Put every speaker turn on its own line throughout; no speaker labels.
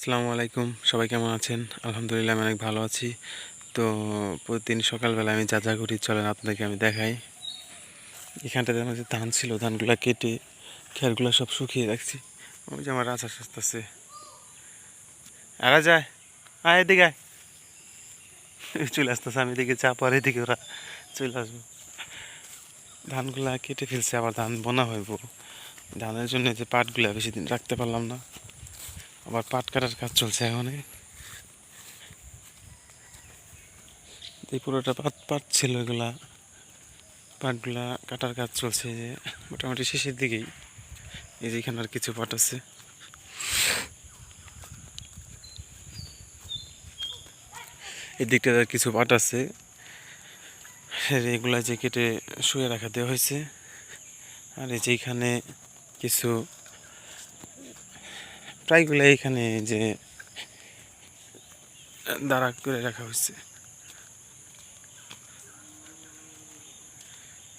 আসসালামু আলাইকুম, সবাই কেমন আছেন? আলহামদুলিল্লাহ আমি অনেক ভালো আছি। তো প্রতিদিন সকালবেলা আমি যা করি চলেন আপনাদেরকে আমি দেখাই। এখানটাতে আমার যে ধান ছিল, ধানগুলো কেটে খেরগুলো সব শুকিয়ে রাখছি। ওই যে আমার রাজা আসতেছে, আর যায় আয় এদিকে আয়। চলে আসতেছে, আমি এদিকে চা পরে এদিকে ওরা চলে আসবো। ধানগুলা কেটে ফেলছে, আবার ধান বোনা হইব। ধানের জন্য যে পাটগুলা বেশি দিন রাখতে পারলাম না, আবার পাট কাটার কাজ চলছে এখন। এই পুরোটা পাট পাট ছিল, এগুলা পাটগুলা কাটার কাজ চলছে, যে মোটামুটি শেষের দিকেই। এই যে এখানে আর কিছু পাট আছে, এই দিকটাতে আর কিছু পাট আছে, এগুলা যে কেটে শুয়ে রাখা দেওয়া হয়েছে। আর এই যে এখানে কিছু প্রায়গুলো এখানে যে দাঁড়া করে রাখা হয়েছে,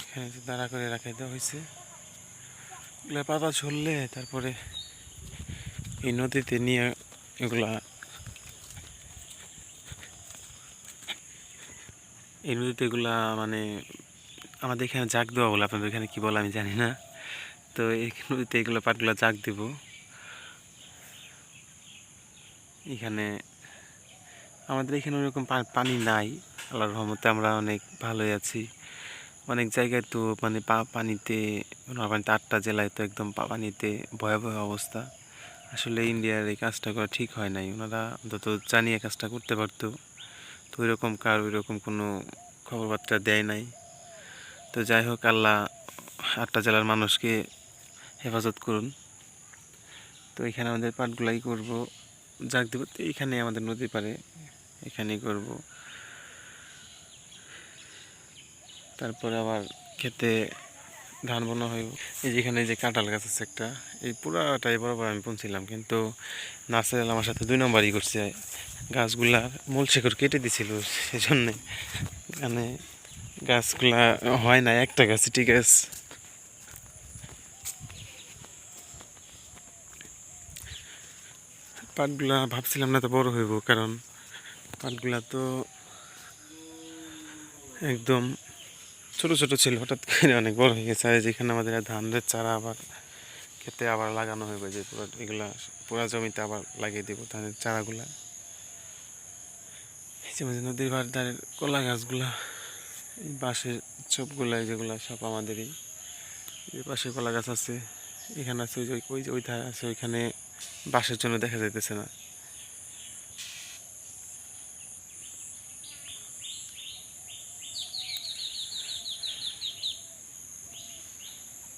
এখানে যে দাঁড়া করে রাখা দেওয়া হয়েছে। এগুলা পাতা ঝরলে তারপরে এই নদীতে নিয়ে এগুলা, এই নদীতে এগুলা মানে আমাদের এখানে জাগ দেওয়া বলে, আপনাদের এখানে কি বলে আমি জানি না। তো এই নদীতে এগুলো পাটগুলা জাগ দিব। এখানে আমাদের এখানে ওরকম পানি নাই, আল্লাহর রহমতে আমরা অনেক ভালোই আছি। অনেক জায়গায় তো মানে পানিতে, পানিতে 8টা জেলায় তো একদম পানিতে ভয়াবহ অবস্থা। আসলে ইন্ডিয়ার এই কাজটা করা ঠিক হয় নাই, ওনারা অন্তত জানিয়ে কাজটা করতে পারতো। তো ওইরকম ওইরকম কোনো খবরবার্তা দেয় নাই। তো যাই হোক, আল্লাহ 8টা জেলার মানুষকে হেফাজত করুন। তো এখানে আমাদের পাটগুলাই করব, জাগ দেব। তো এইখানে আমাদের নদী পারে, এখানেই করব। তারপরে আবার খেতে ধান বোনা হইব। এই যেখানে যে কাঁঠাল গাছ আছে একটা, এই পুরাটাই বরাবর আমি বুনছিলাম, কিন্তু নার্সারি আমার সাথে 2 নম্বরই করছে। গাছগুলার মূল শেকড় কেটে দিছিল, সেজন্যে মানে গাছগুলা হয় না, একটা গাছ ঠিক আছে। পাটগুলা ভাবছিলাম না তো বড় হইব, কারণ পাটগুলা তো একদম ছোট ছোট ছিল, হঠাৎ করে অনেক বড় হয়ে গেছে। আর যেখানে আমাদের ধানের চারা আবার খেতে আবার লাগানো হইব, যে পুরো এগুলা পুরা জমিতে আবার লাগিয়ে দেবো ধানের চারাগুলা। এই যে আমাদের নদীর ধারের কলা গাছগুলা, এই বাঁশের চোপগুলা, যেগুলা সব আমাদেরই। এই পাশে কলা গাছ আছে, এখানে আছে, ওই যে ওই ধারে আছে, ওইখানে বাঁশের জন্য দেখা যাইতেছে না।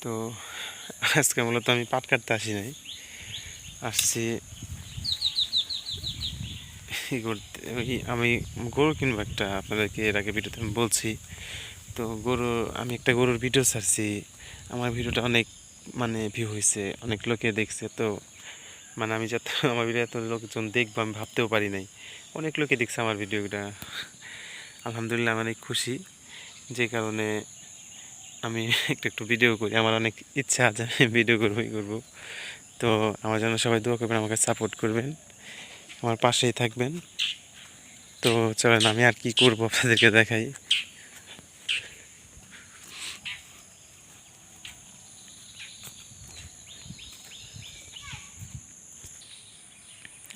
তো আজকে মূলত আমি পাট কাটতে আসি নাই, আসছি করতে। আমি গরু কিনবো একটা, আপনাদেরকে এর আগে ভিডিওতে আমি বলছি। তো আমি একটা গরুর ভিডিও ছাড়ছি, আমার ভিডিওটা অনেক মানে ভিউ হয়েছে, অনেক লোকে দেখছে। তো মানে আমি যত আমার ভিডিও এত লোকজন দেখবো আমি ভাবতেও পারি নাই, অনেক লোকে দেখছে আমার ভিডিওটা। আলহামদুলিল্লাহ আমি অনেক খুশি, যে কারণে আমি একটু একটু ভিডিও করি। আমার অনেক ইচ্ছা আছে আমি ভিডিও করবো। তো আমার জন্য সবাই দোয়া করবেন, আমাকে সাপোর্ট করবেন, আমার পাশেই থাকবেন। তো চলেন আমি আর কি করবো আপনাদেরকে দেখাই।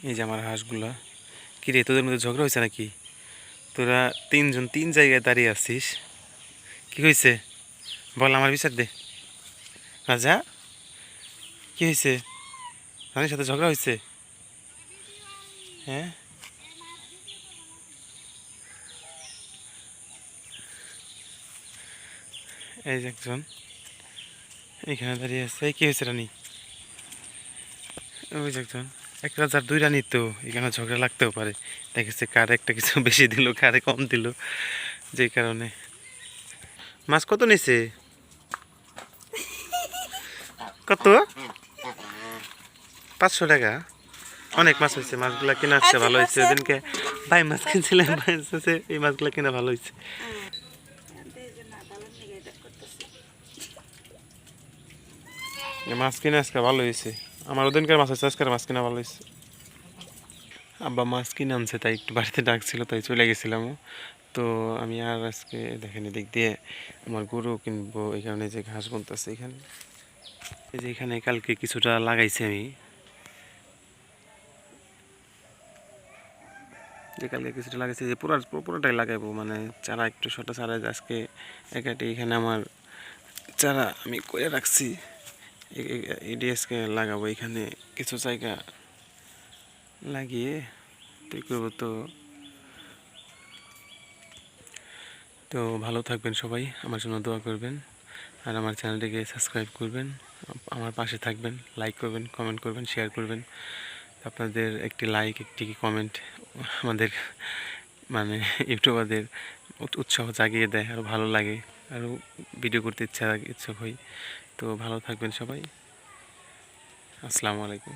এই যে আমার হাঁসগুলা। কিরে, তোদের মধ্যে ঝগড়া হয়েছে নাকি? তোরা 3জন 3 জায়গায় দাঁড়িয়ে আছিস, কি হয়েছে বল, আমার বিচার দে। রাজা, কি হয়েছে? রানীর সাথে ঝগড়া হয়েছে? হ্যাঁ, এই যে একজন এখানে দাঁড়িয়ে আছে। এই কি হয়েছে রানী? ওই যে একজন, এক রাজার 2 রানী, তো এখানে ঝগড়া লাগতেও পারে। দেখেছে কার একটা কিছু বেশি দিল, কারে কম দিল, যে কারণে। মাছ কত নিছে? কত? 500 টাকা? অনেক মাছ হয়েছে, মাছগুলা কিনা আসছে, ভালো হয়েছে। ওদিনকে ভাই মাছ কিনছিলেন, এই মাছগুলা কিনা ভালো হয়েছে। মাছ কিনা আজকে ভালো হয়েছে, আমার ওদিনকার মাছ হয়েছে, আজকের মাছ কিনা ভালো হয়েছে। আব্বা মাছ কিনে আনছে, তাই একটু বাড়িতে ডাকছিল, তাই চলে গেছিলাম। তো আমি আর আজকে দেখেন এদিক দিয়ে আমার গরু কিনবো, এই কারণে যে ঘাস বুনতেছে এখানে, এই যে এখানে কালকে কিছুটা লাগাইছি আমি, যে কালকে কিছুটা লাগাইছি, যে পুরোটাই লাগাইবো, মানে চারা একটু ছোটো চারা আজকে একাটি এখানে আমার চারা আমি করে রাখছি, এডিএসকে লাগাবো এখানে কিছু জায়গা লাগিয়ে তৈরি করবো। তো ভালো থাকবেন সবাই, আমার জন্য দোয়া করবেন, আর আমার চ্যানেলটিকে সাবস্ক্রাইব করবেন, আমার পাশে থাকবেন, লাইক করবেন, কমেন্ট করবেন, শেয়ার করবেন। আপনাদের একটি লাইক, একটি কমেন্ট আমাদের মানে ইউটিউবারদের উৎসাহ জাগিয়ে দেয়, আরও ভালো লাগে, আরও ভিডিও করতে ইচ্ছুক হই। তো ভালো থাকবেন সবাই, আসসালামু আলাইকুম।